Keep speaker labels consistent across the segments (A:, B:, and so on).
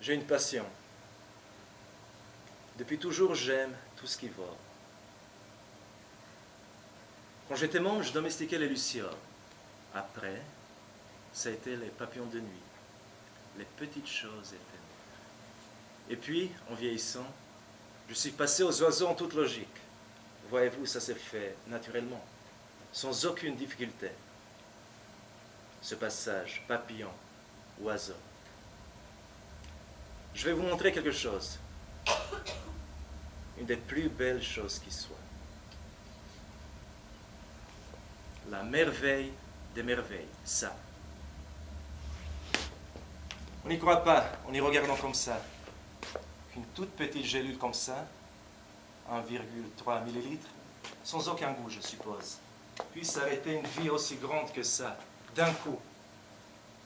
A: J'ai une passion. Depuis toujours, j'aime tout ce qui vole. Quand j'étais môme, je domestiquais les lucioles. Après, ça a été les papillons de nuit. Les petites choses éphémères. Et puis, en vieillissant, je suis passé aux oiseaux en toute logique. Voyez-vous, ça s'est fait naturellement, sans aucune difficulté. Ce passage, papillon, oiseau. Je vais vous montrer quelque chose. Une des plus belles choses qui soit. La merveille des merveilles, ça. On n'y croit pas en y regardant comme ça. Une toute petite gélule comme ça, 1,3 millilitres, sans aucun goût, je suppose, puisse arrêter une vie aussi grande que ça, d'un coup.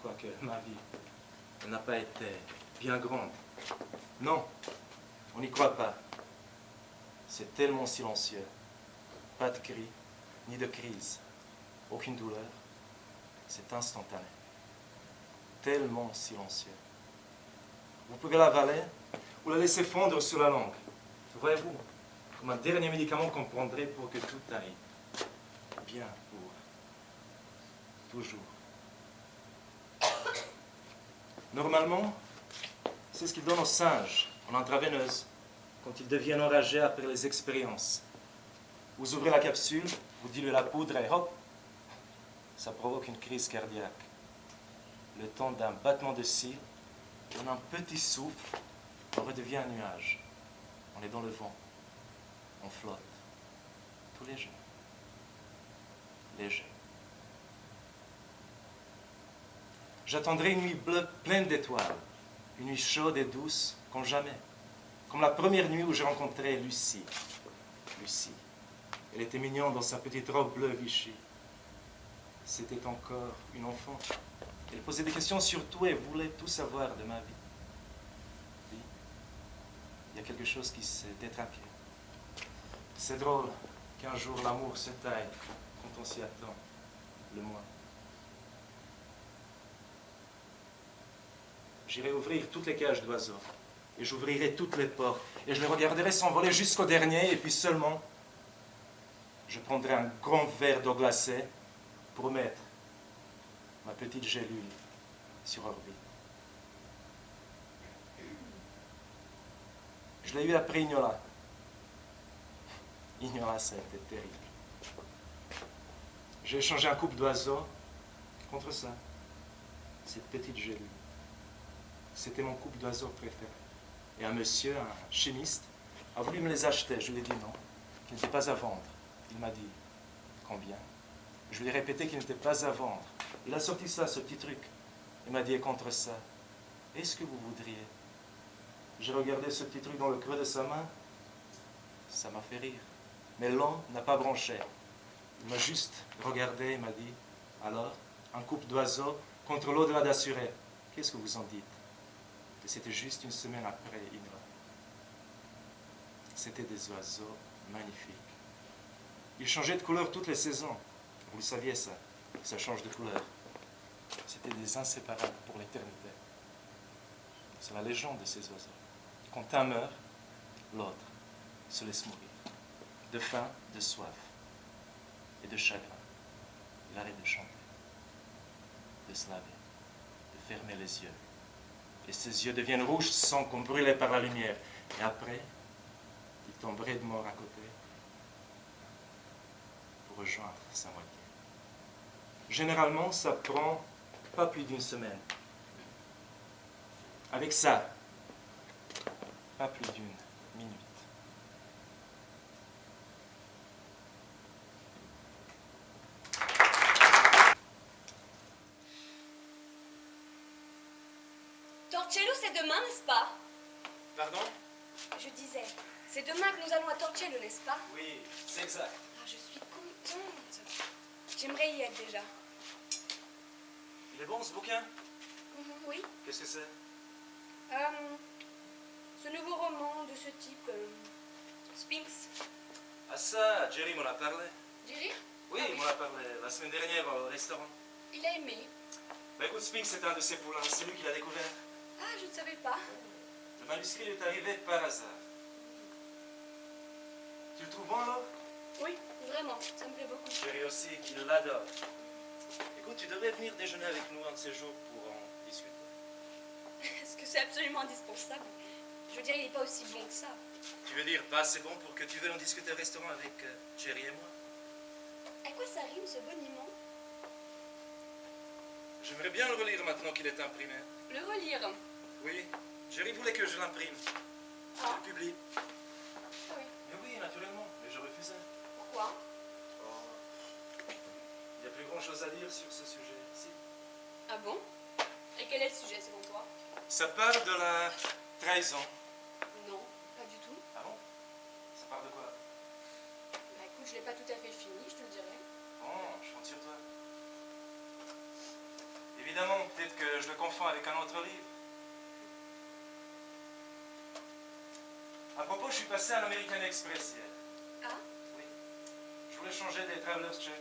A: Quoique ma vie n'a pas été bien grande. Non, on n'y croit pas. C'est tellement silencieux. Pas de cri, ni de crise. Aucune douleur. C'est instantané. Tellement silencieux. Vous pouvez l'avaler ou la laisser fondre sur la langue. Voyez-vous, comme un dernier médicament qu'on prendrait pour que tout aille bien pour toujours. Normalement, c'est ce qu'ils donnent aux singes en intraveineuse quand ils deviennent enragés après les expériences. Vous ouvrez la capsule, vous diluez la poudre et hop, ça provoque une crise cardiaque. Le temps d'un battement de cils, en un petit souffle, on redevient un nuage. On est dans le vent. On flotte. Tout léger. Léger. J'attendrai une nuit bleue pleine d'étoiles. Une nuit chaude et douce comme jamais. Comme la première nuit où j'ai rencontré Lucie. Lucie. Elle était mignonne dans sa petite robe bleue Vichy. C'était encore une enfant. Elle posait des questions sur tout et voulait tout savoir de ma vie. Oui, il y a quelque chose qui s'est détraqué. C'est drôle qu'un jour l'amour se taille quand on s'y attend le moins. J'irai ouvrir toutes les cages d'oiseaux et j'ouvrirai toutes les portes et je les regarderai s'envoler jusqu'au dernier et puis seulement je prendrai un grand verre d'eau glacée pour mettre ma petite gélule sur orbite. Je l'ai eu après Ignola. Ignola, ça a été terrible. J'ai échangé un couple d'oiseaux contre ça. Cette petite gélule. C'était mon couple d'oiseaux préféré. Et un monsieur, un chimiste, a voulu me les acheter. Je lui ai dit non, qu'ils n'étaient pas à vendre. Il m'a dit combien. Je lui ai répété qu'il n'était pas à vendre. Il a sorti ça, ce petit truc. Il m'a dit, et contre ça, est-ce que vous voudriez? J'ai regardé ce petit truc dans le creux de sa main. Ça m'a fait rire. Mais l'homme n'a pas branché. Il m'a juste regardé et m'a dit, alors, un couple d'oiseaux contre l'au-delà d'assuré. Qu'est-ce que vous en dites? Et c'était juste une semaine après Indra. C'était des oiseaux magnifiques. Ils changeaient de couleur toutes les saisons. Vous le saviez ça, ça change de couleur. C'était des inséparables pour l'éternité. C'est la légende de ces oiseaux. Quand un meurt, l'autre se laisse mourir. De faim, de soif et de chagrin. Il arrête de chanter, de se laver, de fermer les yeux. Et ses yeux deviennent rouges sans qu'on brûlait par la lumière. Et après, il tomberait de mort à côté pour rejoindre sa moitié. Généralement, ça prend pas plus d'une semaine. Avec ça, pas plus d'une minute.
B: Torcello, c'est demain, n'est-ce pas?
A: Pardon?
B: Je disais, c'est demain que nous allons à Torcello, n'est-ce pas?
A: Oui, c'est exact.
B: Ah, je suis contente. J'aimerais y être déjà.
A: Il est bon ce bouquin?
B: Oui.
A: Qu'est-ce que c'est?
B: Ce nouveau roman de ce type, Sphinx.
A: Ah ça, Jerry m'en a parlé.
B: Jerry?
A: Oui,
B: Ah
A: il m'en a parlé la semaine dernière au restaurant.
B: Il a aimé.
A: Bah écoute, Sphinx, c'est un de ses poulains. C'est lui qui l'a découvert.
B: Ah, je ne savais pas.
A: Le manuscrit est arrivé par hasard. Tu le trouves bon alors?
B: Oui, vraiment, ça me plaît beaucoup.
A: Jerry aussi, qu'il l'adore. Écoute, tu devrais venir déjeuner avec nous un de ces jours pour en discuter.
B: Est-ce que c'est absolument indispensable? Je veux dire, il n'est pas aussi bon que ça.
A: Tu veux dire pas assez bon pour que tu veuilles en discuter au restaurant avec Jerry et moi?
B: À quoi ça rime, ce boniment?
A: J'aimerais bien le relire maintenant qu'il est imprimé.
B: Le relire?
A: Oui, Jerry voulait que je l'imprime.
B: Ah.
A: Je le publie.
B: Ah oui.
A: Mais oui, naturellement, mais je refusais.
B: Pourquoi?
A: Oh. Il n'y a plus grand chose à dire sur ce sujet. Si.
B: Ah bon? Et quel est le sujet, selon toi?
A: Ça parle de la trahison.
B: Non, pas du tout.
A: Ah bon? Ça parle de quoi?
B: Bah écoute, je l'ai pas tout à fait fini, je te le dirai.
A: Bon, je compte sur toi. Évidemment, peut-être que je le confonds avec un autre livre. À propos, je suis passé à l'American Express hier.
B: Ah?
A: Oui. Je voulais changer des Traveler's Check.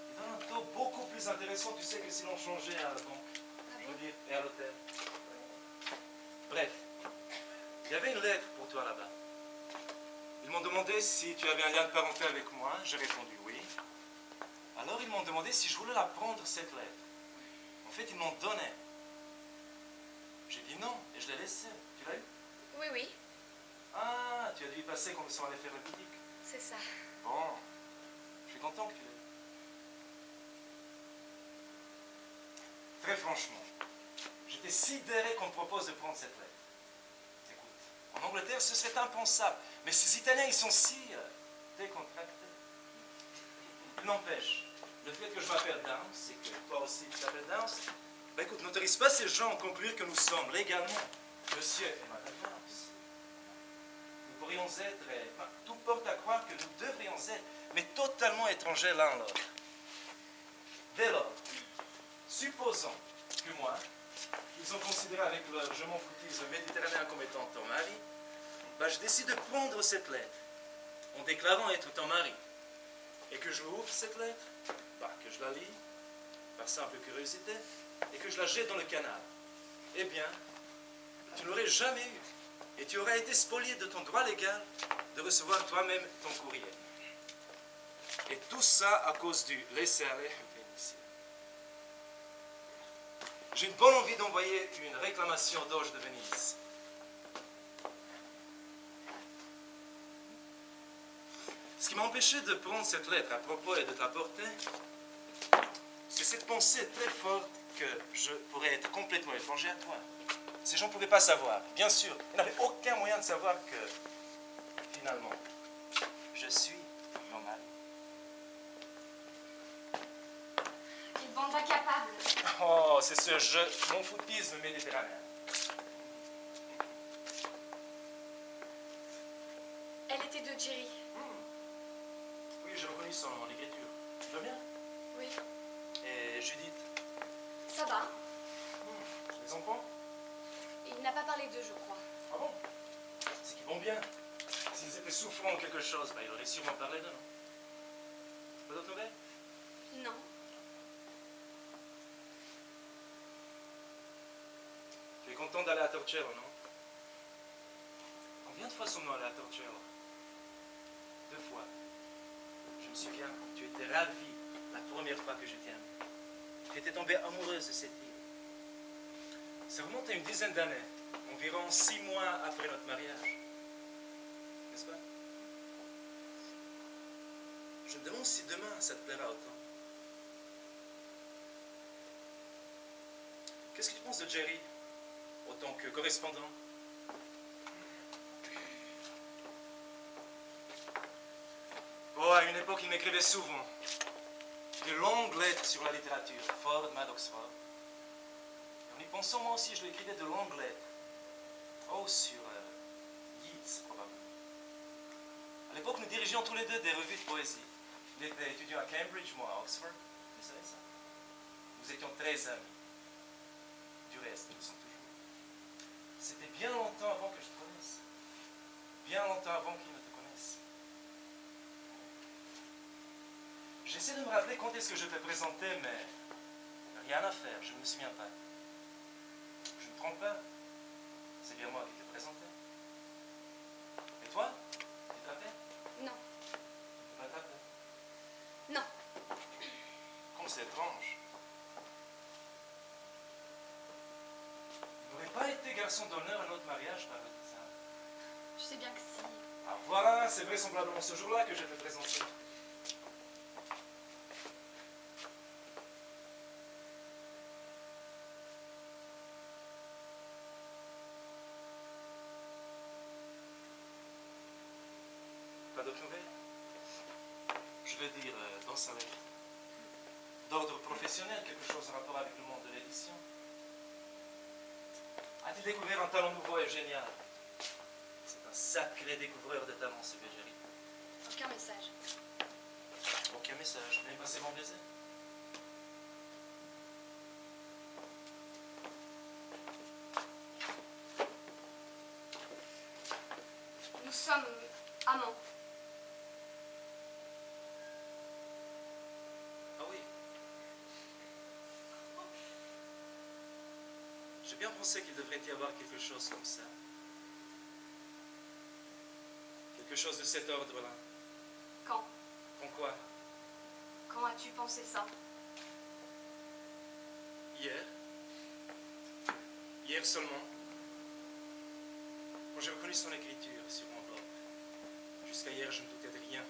A: Ils donnent un taux beaucoup plus intéressant, tu sais, que si l'on changeait à la banque.
B: Ah
A: Je
B: bon?
A: veux dire, et à l'hôtel. Bref, il y avait une lettre pour toi là-bas. Ils m'ont demandé si tu avais un lien de parenté avec moi. J'ai répondu oui. Alors ils m'ont demandé si je voulais la prendre, cette lettre. En fait, ils m'ont donné. J'ai dit non et je l'ai laissée. Tu l'as eu?
B: Oui, oui,
A: Ah, tu as dû y passer quand nous sommes allés faire le pique-nique.
B: c'est ça.
A: Bon, je suis content que tu l'aies eu. Très franchement, j'étais sidéré qu'on me propose de prendre cette lettre. Écoute, en Angleterre, ce serait impensable. Mais ces Italiens, ils sont si décontractés. Il n'empêche, le fait que je m'appelle Downs, et que toi aussi tu t'appelles Downs, ben écoute, n'autorise pas ces gens à conclure que nous sommes légalement monsieur et madame Downs. Nous pourrions être, enfin, tout porte à croire que nous devrions être, mais totalement étrangers l'un l'autre. Dès lors, supposons que moi, ils ont considéré avec leur je m'en foutisme méditerranéen comme étant ton mari, ben je décide de prendre cette lettre en déclarant être ton mari. Et que je ouvre cette lettre, bah, que je la lis, par simple curiosité, et que je la jette dans le canal. Eh bien, tu n'aurais jamais eu, et tu aurais été spolié de ton droit légal de recevoir toi-même ton courrier. Et tout ça à cause du laisser-aller vénitien. J'ai une bonne envie d'envoyer une réclamation d'Auge de Venise. Ce qui m'a empêché de prendre cette lettre à propos et de t'apporter, c'est cette pensée très forte que je pourrais être complètement étranger à toi. Ces gens ne pouvaient pas savoir. Bien sûr, ils n'avaient aucun moyen de savoir que, finalement, je suis ton mari.
B: Quelle bande incapable.
A: Oh, c'est ce jeu, mon foutisme méditerranéen.
B: Elle était de Jerry.
A: Oui, j'ai reconnu son nom, l'écriture. Tu vas bien?
B: Oui.
A: Et Judith?
B: Ça va.
A: Les enfants?
B: Il n'a pas parlé d'eux, je crois.
A: Ah bon? C'est qu'ils vont bien. S'ils étaient souffrants ou quelque chose, bah, il aurait sûrement parlé d'eux, non? Pas d'autres nouvelles?
B: Non.
A: Tu es content d'aller à Torcello, non? Combien de fois sommes-nous allés à Torcello? 2 fois. Je me souviens, tu étais ravie la première fois que je t'ai amené. Tu étais tombée amoureuse de cette île. Ça remonte à une dizaine d'années, environ 6 mois après notre mariage. N'est-ce pas? Je me demande si demain ça te plaira autant. Qu'est-ce que tu penses de Jerry, autant que correspondant? Oh, à une époque, il m'écrivait souvent de longues lettres sur la littérature, Ford, Maddox Ford. En y pensant, moi aussi, je lui écrivais de longues lettres. Oh, sur Yeats, probablement. À l'époque, nous dirigeons tous les deux des revues de poésie. Il était étudiant à Cambridge, moi à Oxford. Vous savez ça? Nous étions très amis. Du reste, nous sommes toujours. C'était bien longtemps avant que je te connaisse. Bien longtemps avant qu'il ne te connaisse. J'essaie de me rappeler quand est-ce que je t'ai présenté, mais Rien à faire, je ne me souviens pas. Je ne me trompe pas. C'est bien moi qui t'ai présenté. Et toi? Tu t'appelles?
B: Non.
A: Tu peux pas t'appeler?
B: Non.
A: Comme c'est étrange. Tu n'aurais pas été garçon d'honneur à notre mariage par hasard?
B: Tu sais bien que si.
A: Ah voilà, c'est vraisemblablement ce jour-là que je t'ai présenté. Pas d'autres nouvelles? Je veux dire, dans sa lettre. D'ordre professionnel, quelque chose en rapport avec le monde de l'édition. A-t-il découvert un talent nouveau et génial? C'est un sacré découvreur de talents, ce Bergerie.
B: Aucun message.
A: Aucun message, même pas c'est mon baiser.
B: Nous sommes amants.
A: Ah oui. J'ai bien pensé qu'il devrait y avoir quelque chose comme ça. Quelque chose de cet ordre-là.
B: Quand?
A: En quoi?
B: Quand as-tu pensé ça?
A: Hier. Hier seulement. Quand j'ai reconnu son écriture sur mon bord. Jusqu'à hier, je ne doutais de rien.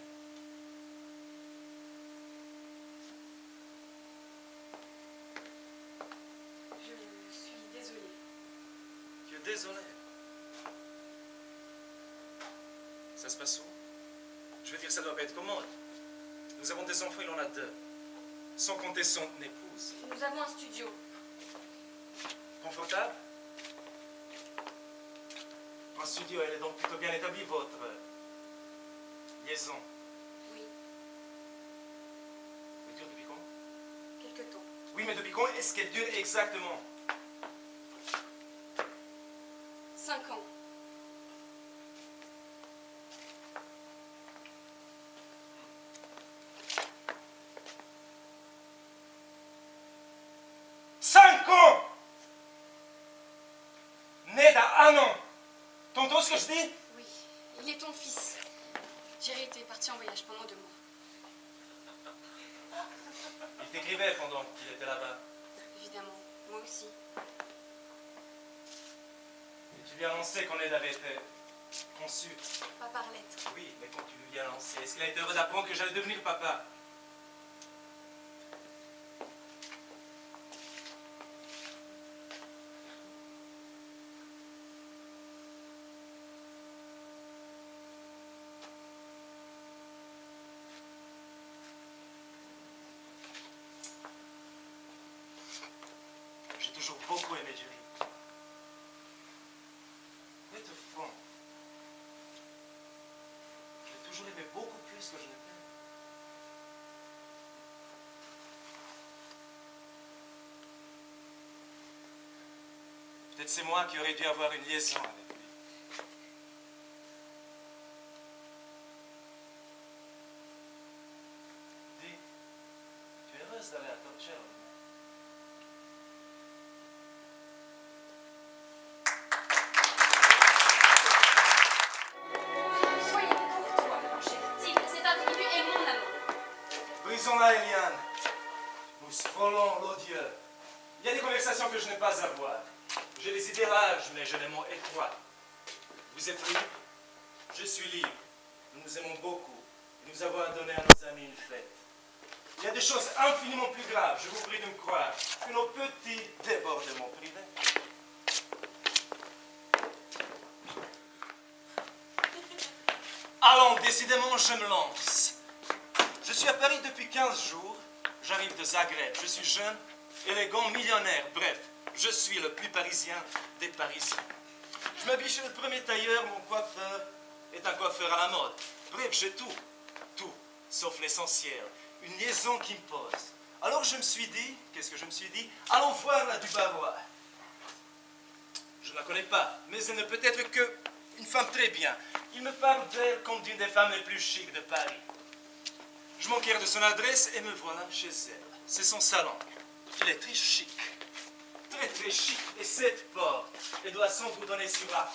B: Je suis désolée.
A: Tu es désolé. Ça se passe où? Je veux dire, ça doit pas être commode. Nous avons des enfants, il en a 2. Sans compter son épouse.
B: Nous avons un studio.
A: Confortable? Un studio, elle est donc plutôt bien établie, votre liaison.
B: Oui,
A: Elle dure depuis quand?
B: quelque temps.
A: Oui, mais depuis quand est-ce qu'elle dure exactement?
B: 5 ans.
A: Ned a 1 an. T'entends ce que je dis?
B: Oui, il est ton fils. Jerry était parti en voyage pendant 2 mois.
A: Il t'écrivait pendant qu'il était là-bas.
B: Évidemment, moi aussi.
A: Et tu lui as annoncé qu'on Ned avait été conçu.
B: Pas par lettre.
A: Oui, mais quand tu lui as annoncé, est-ce qu'il a été heureux d'apprendre que j'allais devenir papa? J'ai toujours beaucoup aimé Jerry. Pour être franc, je l'ai toujours aimé beaucoup plus que je ne t'aime. Peut-être c'est moi qui aurais dû avoir une liaison avec lui. Dis, tu es heureuse d'aller à Torture?
B: Soyez courtois, mon cher Tigre. Cet individu est mon amant.
A: Brisons-la, Eliane. Nous frôlons l'odieux. Il y a des conversations que je n'ai pas à avoir. J'ai des idées larges, mais j'ai les mots étroits. Vous êtes libre, je suis libre. Nous nous aimons beaucoup. Et nous avons à donner à nos amis une fête. Il y a des choses infiniment plus graves, je vous prie de me croire, que nos petits débordements privés. Allons, décidément, je me lance. Je suis à Paris depuis 15 jours. J'arrive de Zagreb. Je suis jeune, élégant, millionnaire. Bref, je suis le plus parisien des Parisiens. Je m'habille chez le premier tailleur. Mon coiffeur est un coiffeur à la mode. Bref, j'ai tout. Tout, sauf l'essentiel. Une liaison qui me pose. Alors je me suis dit, qu'est-ce que je me suis dit? Allons voir la Dubarois. Je ne la connais pas, mais elle ne peut être qu'une femme très bien. Il me parle d'elle comme d'une des femmes les plus chics de Paris. Je m'enquière de son adresse et me voilà chez elle. C'est son salon. Il est très chic. Très très chic. Et cette porte, elle doit sans vous donner sur la...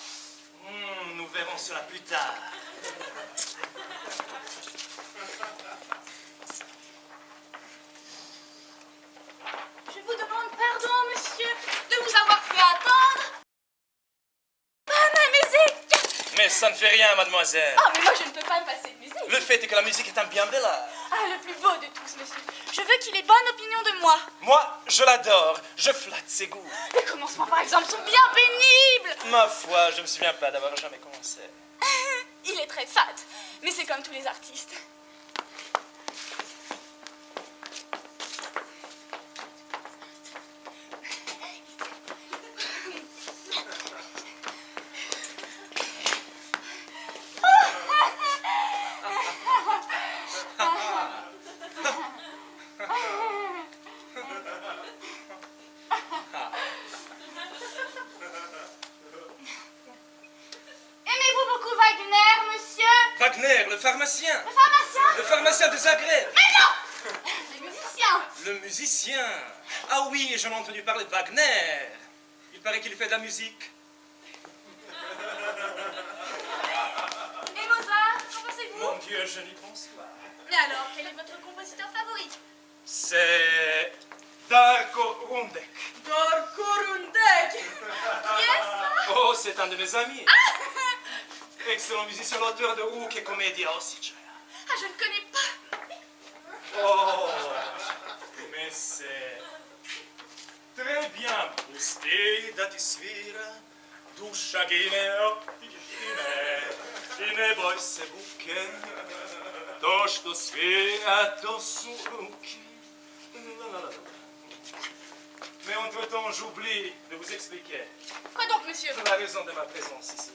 A: nous verrons cela plus tard.
B: Je vous demande pardon, monsieur, de vous avoir fait attendre. Ah, ma musique!
A: Mais ça ne fait rien, mademoiselle.
B: Oh, mais moi, je ne peux pas me passer de musique.
A: Le fait est que la musique est un bien bel art.
B: Ah, le plus beau de tous, monsieur. Je veux qu'il ait bonne opinion de moi.
A: Moi, je l'adore. Je flatte ses goûts.
B: Les commencements, par exemple, sont bien pénibles.
A: Ma foi, je me souviens pas d'avoir jamais commencé.
B: Il est très fat, mais c'est comme tous les artistes.
A: Wagner, le pharmacien.
B: Le pharmacien?
A: Le pharmacien de Zagreb.
B: Mais non! Le musicien.
A: Le musicien. Ah oui, j'en ai entendu parler de Wagner. Il paraît qu'il fait de la musique.
B: Et Mozart, qu'en pensez-vous?
A: Mon Dieu, je n'y pense pas.
B: Mais alors, quel est votre compositeur favori?
A: C'est Darko Rundek.
B: Darko Rundek. Qui est ça?
A: Oh, c'est un de mes amis. Excellent musicien, l'auteur de Rook et Comédia aussi.
B: Ah, je ne connais pas.
A: Oh, mais c'est très bien. Pusti datisvira, dusza gineo, i boj se buke, to što svira, to su ruke. Mais entre-temps, j'oublie de vous expliquer
B: Quoi donc, monsieur?
A: la raison de ma présence ici.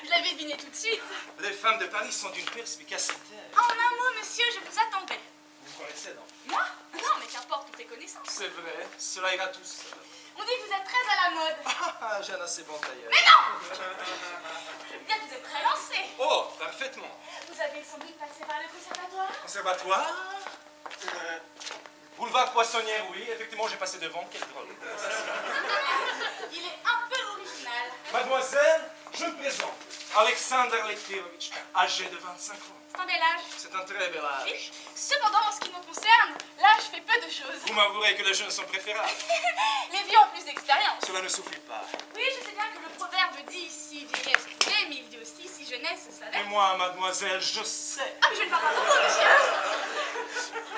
B: Je l'avais deviné tout de suite.
A: Les femmes de Paris sont d'une perspicacité.
B: En un mot, monsieur, je vous attendais.
A: Vous me connaissez, non?
B: Moi? Non, mais qu'importe toutes les connaissances.
A: C'est vrai, cela ira tout seul.
B: On dit que vous êtes très à la mode.
A: Ah, j'ai un assez bon tailleur.
B: Mais non! Je veux dire que vous êtes très lancé.
A: Oh, parfaitement.
B: Vous avez sans doute passé par le conservatoire.
A: Conservatoire Boulevard Poissonnière, oui. Effectivement, j'ai passé devant. Quelle drôle.
B: Il est un peu original.
A: Mademoiselle, je me présente. Alexander Lekterovitch, âgé de 25 ans.
B: C'est un bel âge.
A: C'est un très bel âge.
B: Oui. Cependant, en ce qui me concerne, l'âge fait peu de choses.
A: Vous m'avouerez que les jeunes sont préférables.
B: Les vieux ont plus d'expérience.
A: Cela ne suffit pas.
B: Oui, je sais bien que le proverbe dit ici vieillesse coupée, mais il dit aussi si jeunesse
A: Et
B: savait.
A: moi, mademoiselle, je sais.
B: Ah, mais je ne parle pas pour vous, monsieur.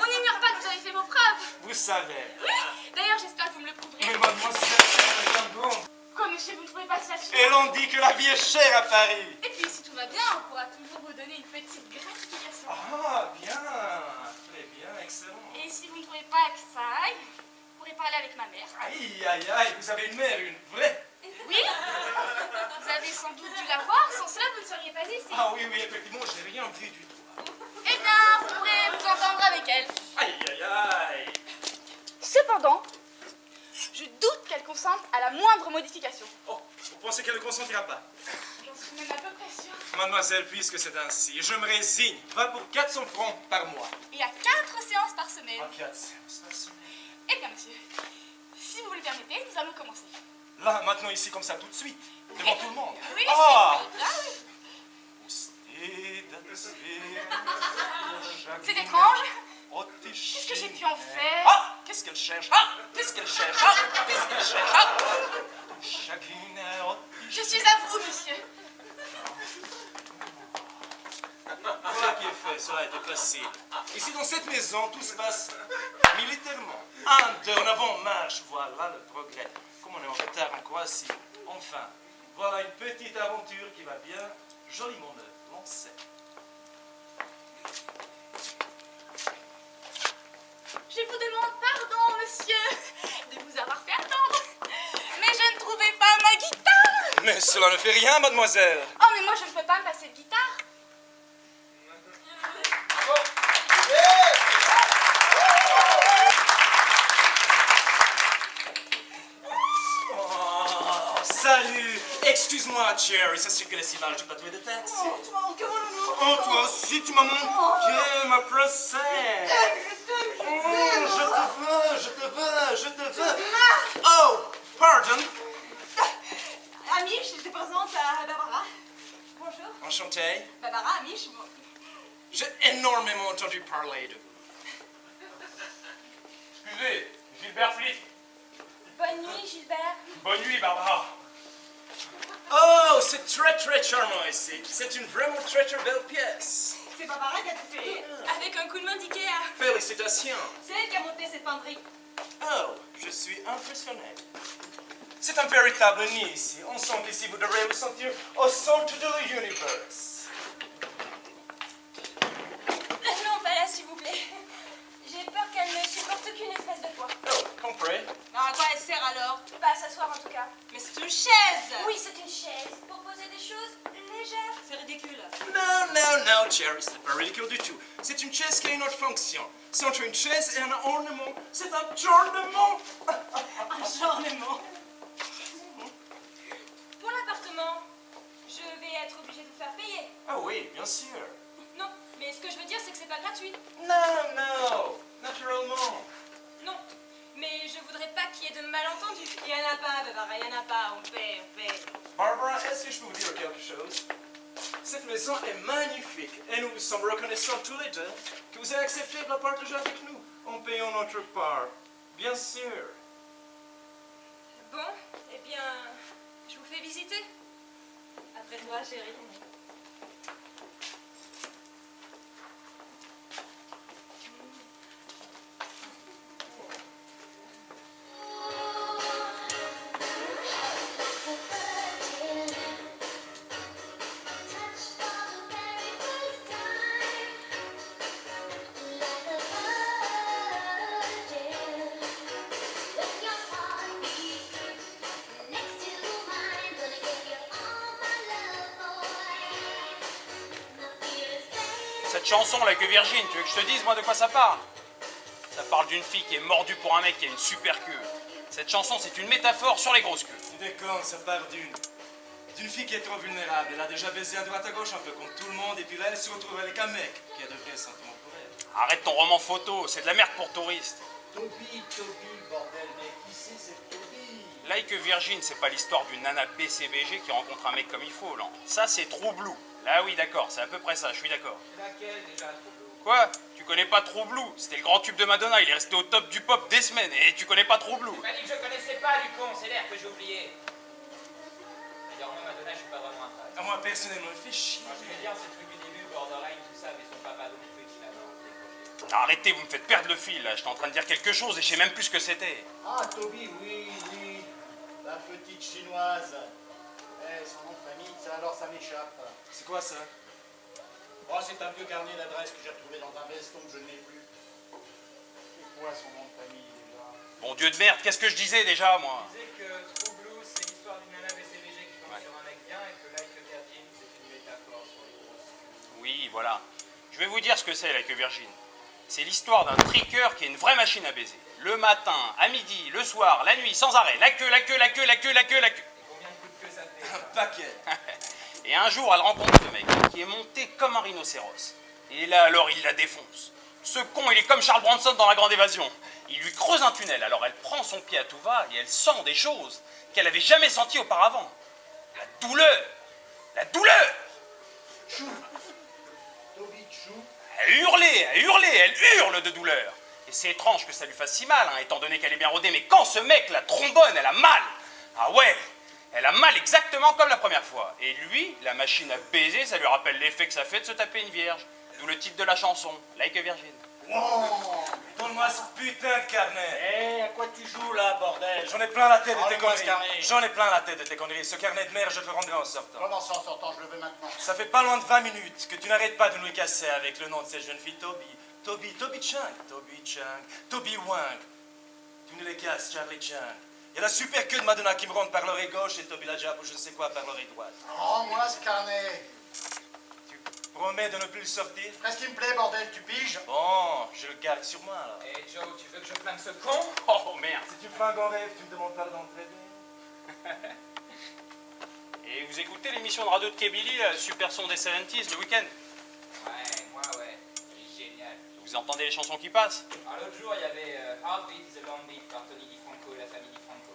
B: On n'ignore pas que vous avez fait vos preuves.
A: Vous savez.
B: Oui. D'ailleurs, j'espère que vous me le prouverez.
A: Mais mademoiselle, c'est un grand.
B: Quoi, monsieur, vous ne trouvez pas cela
A: Et l'on dit que la vie est chère à Paris.
B: Et puis, si tout va bien, on pourra toujours vous donner une petite gratification.
A: Ah, bien. Très bien, excellent.
B: Et si vous ne trouvez pas que ça aille, vous pourrez parler avec ma mère.
A: Aïe, aïe, aïe, vous avez une mère, une vraie.
B: Oui. Vous avez sans doute dû la voir, sans cela, vous ne seriez pas ici.
A: Ah oui, oui, effectivement, je n'ai rien vu du tout.
B: Eh bien, vous pourrez vous entendre avec elle.
A: Aïe, aïe, aïe.
B: Cependant, je doute qu'elle consente à la moindre modification.
A: Oh, vous pensez qu'elle ne consentira pas?
B: J'en suis même à peu près sûre.
A: Mademoiselle, puisque c'est ainsi, je me résigne. Va pour 400 francs par mois.
B: Et à 4 séances par semaine.
A: Ah, 4 séances par semaine.
B: Eh bien, monsieur, si vous le permettez, nous allons commencer.
A: Là, maintenant, ici, comme ça, tout de suite, devant tout le monde.
B: Oui,
A: Ah!
B: C'est étrange.
A: Qu'est-ce
B: Qu'est-ce que j'ai pu en faire?
A: Ah! Qu'est-ce qu'elle cherche? Ah! Qu'est-ce qu'elle cherche? Ah! Qu'est-ce qu'elle cherche? Ah!
B: Je suis à vous, monsieur.
A: Voilà qui est fait, cela a été facile. Ici, dans cette maison, tout se passe militairement. En avant, marche, voilà le progrès. Comme on est en retard en Croatie. Enfin, voilà une petite aventure qui va bien joliment me lancer.
B: Je vous demande pardon, monsieur, de vous avoir fait attendre. Mais je ne trouvais pas ma guitare.
A: Mais cela ne fait rien, mademoiselle.
B: Oh, mais moi, je ne peux pas me passer de guitare.
A: Oh, salut. Excuse-moi, Cherry, ça circule si mal, je peux pas trouver de taxi.
B: Oh, toi,
A: Oh, toi aussi, tu m'as manqué, ma princesse. Oh, je te veux, je te veux.
B: Barbara, Mich, bon.
A: J'ai énormément entendu parler de vous.
C: Excusez, Gilbert Flick.
B: Bonne nuit, Gilbert.
C: Bonne nuit, Barbara.
A: Oh, c'est très charmant ici. C'est une vraiment très belle pièce.
B: C'est Barbara qui a tout fait. Avec un coup de main d'Ikea.
A: Félicitations.
B: C'est elle qui a monté cette penderie.
A: Oh, je suis impressionné. C'est un véritable nid ici. On sent qu'ici vous devrez vous sentir au centre de l'univers.
B: Non, pas là, s'il vous plaît. J'ai peur qu'elle ne supporte qu'une espèce de poids.
A: Oh, compris.
B: À quoi elle sert alors? Pas à s'asseoir en tout cas. Mais c'est une chaise. Oui, c'est une chaise. Pour poser des choses légères. C'est ridicule.
A: Non, Jerry, c'est pas ridicule du tout. C'est une chaise qui a une autre fonction. C'est entre une chaise et un ornement. C'est un ornement.
B: Un ornement. Pour l'appartement, je vais être obligée de vous faire payer.
A: Ah oui, bien sûr.
B: Non, mais ce que je veux dire, c'est que c'est pas gratuit.
A: Non, naturellement.
B: Non, mais je voudrais pas qu'il y ait de malentendus. Il y en a pas, Barbara, il y en a pas. On paie.
A: Barbara, est-ce que je peux vous dire quelque chose? Cette maison est magnifique et nous sommes reconnaissants tous les deux que vous avez accepté de la partager avec nous en payant notre part. Bien sûr.
B: Bon, eh bien, je vous fais visiter. Après toi, chérie.
C: Cette chanson, là, que Virgin, tu veux que je te dise, moi, de quoi ça parle? Ça parle d'une fille qui est mordue pour un mec qui a une super queue. Cette chanson, c'est une métaphore sur les grosses queues.
A: Tu déconnes, ça part d'une fille qui est trop vulnérable. Elle a déjà baisé à droite à gauche un peu comme tout le monde et puis là elle se retrouve avec un mec qui a de vrais sentiments pour elle.
C: Arrête ton roman photo, c'est de la merde pour touristes.
D: Toby, bordel, mais qui c'est Toby?
C: Like Virgin, c'est pas l'histoire d'une nana BCBG qui rencontre un mec comme il faut, là. Ça, c'est True Blue. Là, oui, d'accord, c'est à peu près ça, je suis d'accord.
D: Laquelle déjà, True Blue?
C: Quoi? Tu connais pas True Blue? C'était le grand tube de Madonna, il est resté au top du pop des semaines, et tu connais pas True Blue?
D: J'ai pas dit que je connaissais pas, du con, c'est l'air que j'ai oublié. D'ailleurs, moi, Madonna, je suis pas vraiment un fan.
A: Ah, moi personnellement, elle fait chier.
D: Moi, j'aimais bien ces trucs du début, borderline, tout ça, mais son papa donc Twitch, là, non, décroché.
C: Arrêtez, vous me faites perdre le fil, là. J'étais en train de dire quelque chose et je sais même plus ce que c'était.
E: Ah, Toby, oui, la petite chinoise. Son nom de famille, ça alors ça m'échappe.
A: C'est quoi ça?
E: Oh, c'est un vieux carnet d'adresse que j'ai retrouvé dans un veston que je n'ai plus. C'est quoi son nom de famille déjà?
C: Bon Dieu de merde, qu'est-ce que je disais déjà, moi?
D: Je disais que True Blue, c'est l'histoire d'une nana BCBG qui tombe sur un mec bien et que Like Virgin, c'est une métaphore sur les grosses queues.
C: Oui, voilà. Je vais vous dire ce que c'est, Like Virgin. C'est l'histoire d'un triqueur qui est une vraie machine à baiser. Le matin, à midi, le soir, la nuit, sans arrêt. La queue, la queue, la queue, la queue, la queue, la queue.
D: Et combien de coups de queue ça fait
A: Un
D: ça
A: paquet.
C: Et un jour, elle rencontre ce mec qui est monté comme un rhinocéros. Et là, alors, il la défonce. Ce con, il est comme Charles Bronson dans La Grande Évasion. Il lui creuse un tunnel, alors elle prend son pied à tout va et elle sent des choses qu'elle n'avait jamais senties auparavant. La douleur. La douleur.
E: Chou. Toby Chou.
C: Elle hurle de douleur. Et c'est étrange que ça lui fasse si mal, hein, étant donné qu'elle est bien rodée. Mais quand ce mec la trombonne, elle a mal. Ah ouais, elle a mal exactement comme la première fois. Et lui, la machine à baiser, ça lui rappelle l'effet que ça fait de se taper une vierge. D'où le titre de la chanson, Like a Virgin.
E: Wow.
A: Donne-moi ce putain de carnet.
E: À quoi tu joues là, bordel?
A: J'en ai plein la tête de tes
E: Rends-le-moi ce
A: conneries.
E: carnet.
A: J'en ai plein la tête de tes conneries. Ce carnet de merde, je te le rendrai en sortant.
E: Comment ça en sortant? Je le veux maintenant.
A: Ça fait pas loin de 20 minutes que tu n'arrêtes pas de nous le casser avec le nom de cette jeune fille Toby. Toby Chang, Toby Wang. Tu nous les casses, Charlie Chang. Il y a la super queue de Madonna qui me rentre par l'oreille gauche et Toby la Jab ou je ne sais quoi par l'oreille droite.
E: Rends-moi ce carnet.
A: Tu promets de ne plus le sortir?
E: Qu'est-ce qui me plaît, bordel, tu piges?
A: Bon, je le garde sur moi alors.
D: Eh Joe, tu veux que je flingue ce con?
C: Oh merde.
A: Si tu me fais un grand rêve, tu me demandes pardon très bien.
C: Et vous écoutez l'émission de radio de Kebili, Super Son des 70s, le week-end?
D: Ouais, moi ouais, c'est génial.
C: Vous entendez les chansons qui passent?
D: Alors l'autre jour, il y avait Heartbeat is a Long Beat par Tony Di Franco et la famille Di Franco.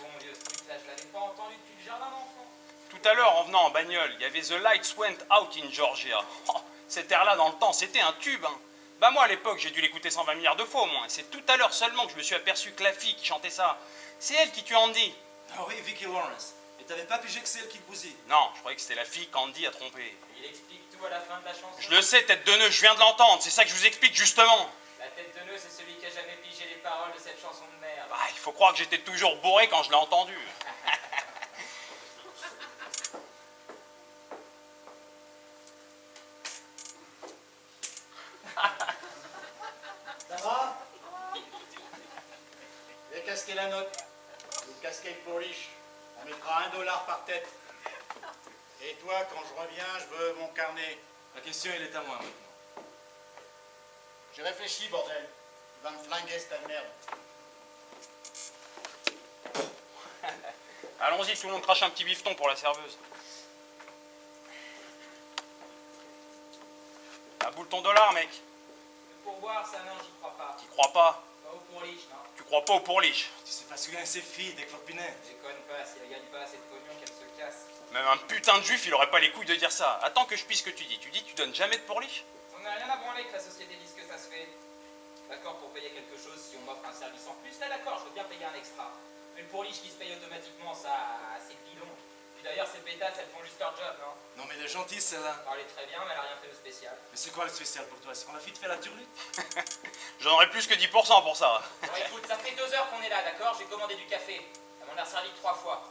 D: Bon Dieu, ce truc-là, je l'avais pas entendu depuis le jardin d'enfant.
C: Tout à l'heure, en venant en bagnole, il y avait The Lights Went Out in Georgia. Oh, cet air-là, dans le temps, c'était un tube, hein. Bah moi, à l'époque, j'ai dû l'écouter 120 milliards de fois au moins. C'est tout à l'heure seulement que je me suis aperçu que la fille qui chantait ça, c'est elle qui tue Andy.
A: Ah oui, Vicky Lawrence. Et t'avais pas pigé que c'est elle qui te bousille?
C: Non, je croyais que c'était la fille qu'Andy a trompée.
D: Il explique tout à la fin de la chanson.
C: Je le sais, tête de nœud, je viens de l'entendre. C'est ça que je vous explique, justement.
D: La tête de nœud, c'est celui qui a jamais pigé les paroles de cette chanson de merde.
C: Bah, il faut croire que j'étais toujours bourré quand je l'ai entendu.
E: Ça va? J'ai casqué la note. Une casquette pour riche. On mettra $1 par tête. Et toi, quand je reviens, je veux mon carnet.
A: La question, elle est à moi maintenant.
E: J'ai réfléchi, bordel. Il va me flinguer, cette merde.
C: Allons-y, tout le monde crache un petit bifton pour la serveuse. Ah, boule ton dollar, mec.
D: Pour boire, ça, non, j'y crois pas.
C: T'y crois pas?
D: Pas au pourliche, non.
C: Tu crois pas au pourliche?
A: Tu sais pas ce que c'est filles, des clopinettes.
D: Déconne pas, si elle gagne pas assez de pognon, qu'elle se casse.
C: Même un putain de juif, il aurait pas les couilles de dire ça. Attends que je pisse ce que tu dis. Tu dis que tu donnes jamais de pourliche?
D: On a rien à branler que la société dise que ça se fait. D'accord pour payer quelque chose si on m'offre un service en plus, là d'accord, je veux bien payer un extra. Mais le pourliche qui se paye automatiquement, ça, c'est bidon. Puis d'ailleurs, ces pétasses, elles font juste leur job, non?
A: Non mais elle est gentille celle-là.
D: Alors, elle est très bien, mais elle a rien fait de spécial.
A: Mais c'est quoi le spécial pour toi? C'est qu'on a vite fait la turlute?
C: J'en aurais plus que 10% pour ça.
D: Bon, écoute, ça fait 2 heures qu'on est là, d'accord? J'ai commandé du café. Elle m'en a servi 3 fois.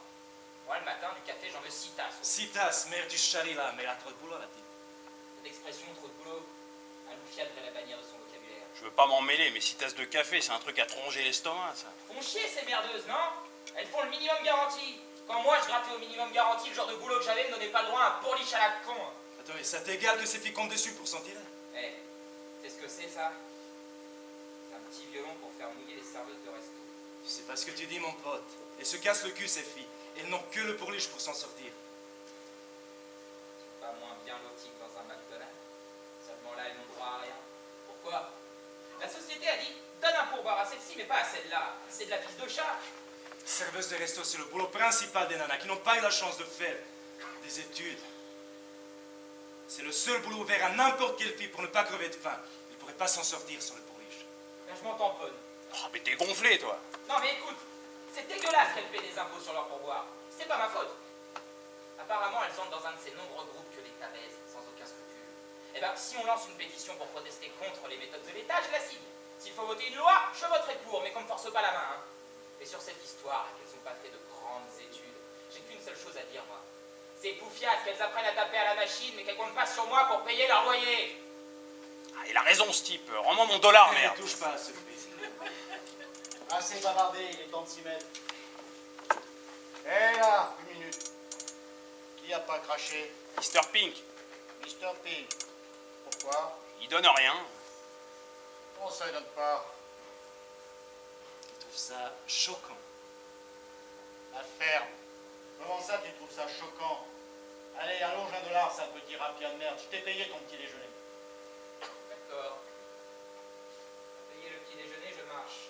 D: Moi, le matin, du café, j'en veux 6 tasses.
A: 6 tasses, merde, tu charries là, mais elle a trop de boulot la petite.
D: Cette expression, trop de boulot, un loufiat devrait la bannir de son vocabulaire.
C: Je veux pas m'en mêler, mais 6 tasses de café, c'est un truc à tronger l'estomac, ça.
D: Font chier ces merdeuses, non? Elles font le minimum garanti. Quand moi, je grattais au minimum garanti, le genre de boulot que j'avais me donnait pas le droit à un pourliche à la con.
A: Attends, mais ça t'égale que ces filles comptent dessus pour s'en tirer?
D: Eh, c'est ce que c'est, ça? C'est un petit violon pour faire mouiller les serveuses de resto.
A: Tu sais pas ce que tu dis, mon pote. Elles se cassent le cul, ces filles. Elles n'ont que le pourliche pour s'en sortir.
D: Pas moins bien loties que dans un McDonald's. Seulement là, elles n'ont droit à rien. Pourquoi? La société a dit, donne un pourboire à celle-ci, mais pas à celle-là. C'est de la pisse de chat.
A: Serveuse de resto, c'est le boulot principal des nanas qui n'ont pas eu la chance de faire des études. C'est le seul boulot ouvert à n'importe quelle fille pour ne pas crever de faim. Il ne pourrait pas s'en sortir sans le pourliche.
D: Là, je m'en tamponne.
C: Oh, mais t'es gonflé, toi.
D: Non, mais écoute, c'est dégueulasse qu'elles paient des impôts sur leur pourboire. C'est pas ma faute. Apparemment, elles entrent dans un de ces nombreux groupes que l'État baise, sans aucun scrupule. Eh ben, si on lance une pétition pour protester contre les méthodes de l'État, je la signe. S'il faut voter une loi, je voterai pour, mais qu'on me force pas la main, hein. Et sur cette histoire, qu'elles n'ont pas fait de grandes études, j'ai qu'une seule chose à dire, moi. C'est poufias qu'elles apprennent à taper à la machine, mais qu'elles comptent pas sur moi pour payer leur loyer.
C: Ah, il a raison, ce type. Rends-moi mon dollar,
A: Ne
C: merde.
A: touche pas à ce plaisir.
E: Assez bavardé, il est temps de s'y mettre. Hé là, une minute. Qui a pas craché?
C: Mr. Pink,
E: Mr. Pink. Pourquoi?
C: il donne rien.
E: On ça donne pas.
A: Je trouve ça choquant.
E: La ferme. Comment ça, tu trouves ça choquant? Allez, allonge $1, sale petit rapia de merde. Je t'ai payé ton petit déjeuner.
D: D'accord. Pour payer le petit déjeuner, je marche.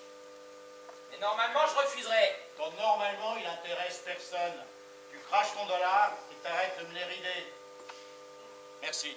D: Mais normalement, je refuserai.
E: Ton normalement, il intéresse personne. Tu craches ton dollar et t'arrêtes de me l'érider. Merci.